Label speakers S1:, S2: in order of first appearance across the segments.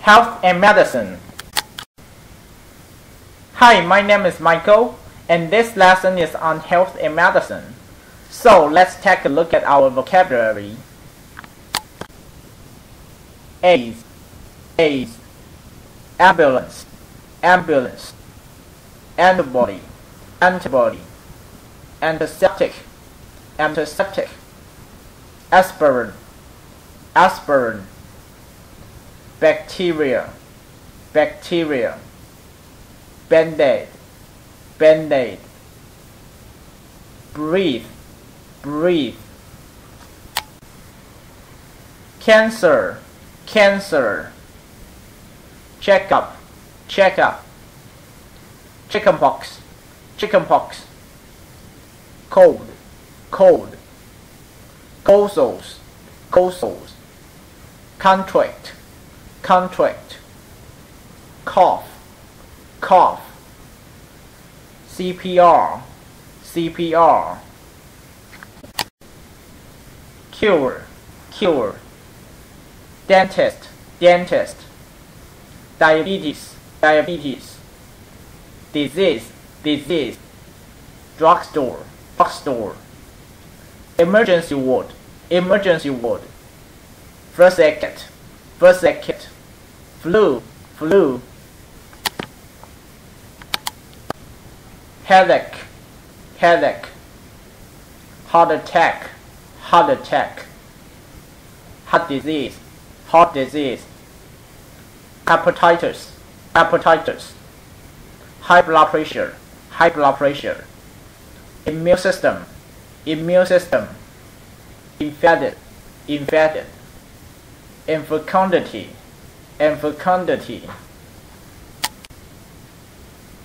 S1: Health and Medicine. Hi, my name is Michael, and this lesson is on health and medicine. So let's take a look at our vocabulary. AIDS, AIDS, ambulance, ambulance, antibody, antibody, antiseptic, antiseptic, aspirin, aspirin, bacteria, bacteria, band-aid, band-aid, breathe, breathe, cancer, cancer, checkup, checkup, chickenpox, chickenpox, cold, cold, coasals, coasals, contract, contract, cough, cough, CPR, CPR, cure, cure, dentist, dentist, diabetes, diabetes, disease, disease, drugstore, drugstore, emergency ward, emergency ward, first aid kit, first aid kit, flu, flu, headache, headache, heart attack, heart attack, heart disease, heart disease, hepatitis, hepatitis, high blood pressure, high blood pressure, immune system, immune system, infected, infected, infecundity, infecundity,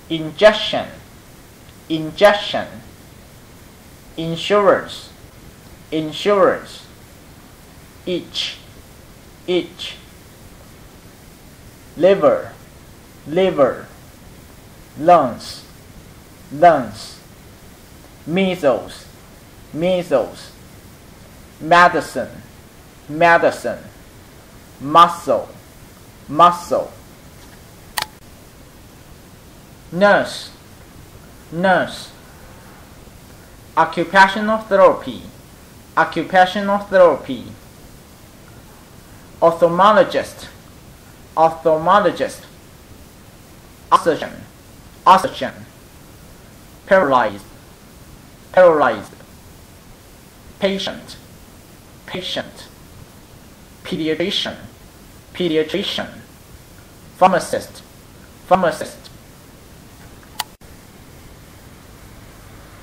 S1: injection, injection, insurance, insurance, itch, itch, liver, liver, lungs, lungs, measles, measles, medicine, medicine, muscle, muscle, nurse, nurse, occupational therapy, occupational therapy, ophthalmologist, ophthalmologist, oxygen, oxygen, paralyzed, paralyzed, patient, patient, pediatrician, pediatrician, pharmacist, pharmacist,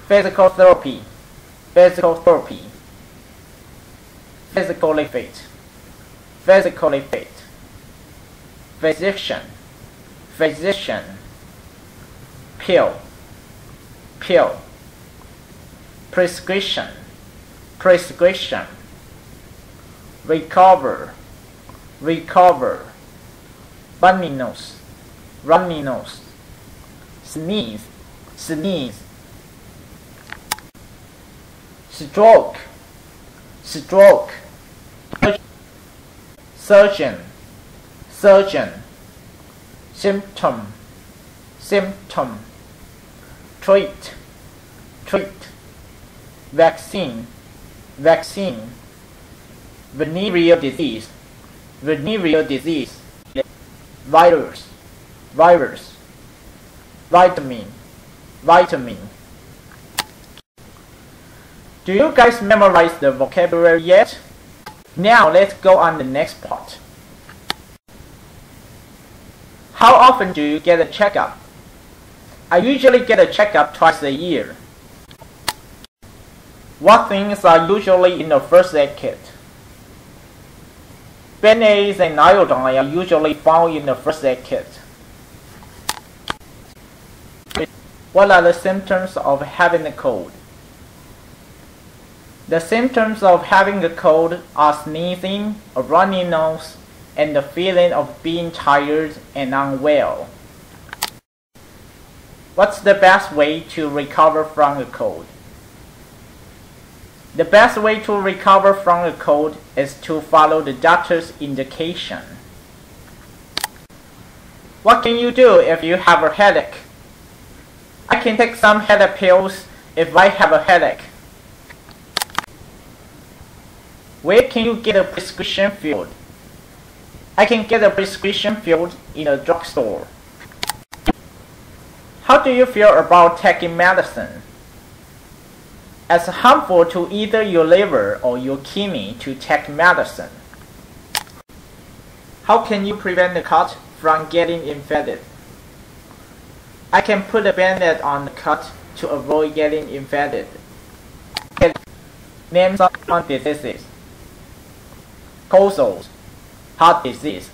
S1: physical therapy, physical therapy, physically fit, physically fit, physician, physician, pill, pill, prescription, prescription, recover, recover, runny nose, runny nose, sneeze, sneeze, stroke, stroke, surgeon, surgeon, symptom, symptom, treat, treat, vaccine, vaccine, venereal disease, venereal disease, virus, virus, vitamin, vitamin. Do you guys memorize the vocabulary yet? Now let's go on the next part. How often do you get a checkup? I usually get a checkup twice a year. What things are usually in the first aid kit? Band-aids and iodine are usually found in the first aid kit. What are the symptoms of having a cold? The symptoms of having a cold are sneezing, a runny nose, and the feeling of being tired and unwell. What's the best way to recover from a cold? The best way to recover from a cold is to follow the doctor's indication. What can you do if you have a headache? I can take some headache pills if I have a headache. Where can you get a prescription filled? I can get a prescription filled in a drugstore. How do you feel about taking medicine? It's harmful to either your liver or your kidney to take medicine. How can you prevent the cut from getting infected? I can put a band-aid on the cut to avoid getting infected. Name some diseases: cold sores, heart disease,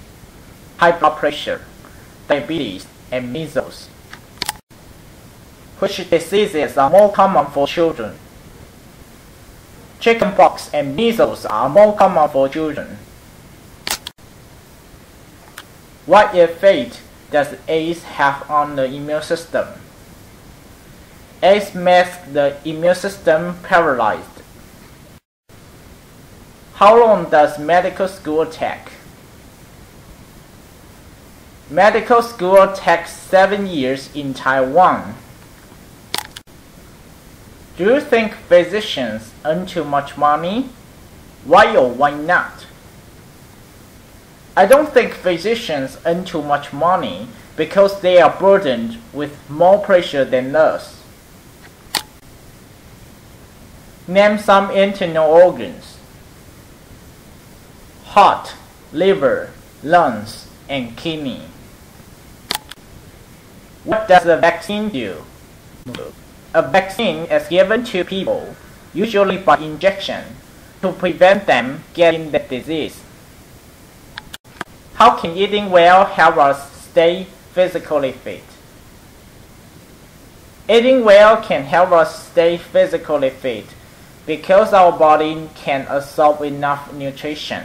S1: high blood pressure, diabetes, and measles. Which diseases are more common for children? Chickenpox and measles are more common for children. What effect does AIDS have on the immune system? AIDS makes the immune system paralyzed. How long does medical school take? Medical school takes 7 years in Taiwan. Do you think physicians earn too much money? Why or why not? I don't think physicians earn too much money because they are burdened with more pressure than us. Name some internal organs: heart, liver, lungs, and kidney. What does a vaccine do? A vaccine is given to people, usually by injection, to prevent them getting the disease. How can eating well help us stay physically fit? Eating well can help us stay physically fit because our body can absorb enough nutrition.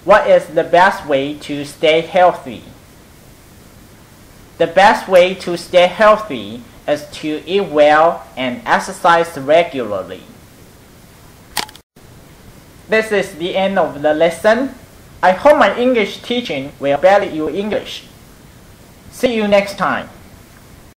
S1: What is the best way to stay healthy? The best way to stay healthy is to eat well and exercise regularly. This is the end of the lesson. I hope my English teaching will benefit your English. See you next time.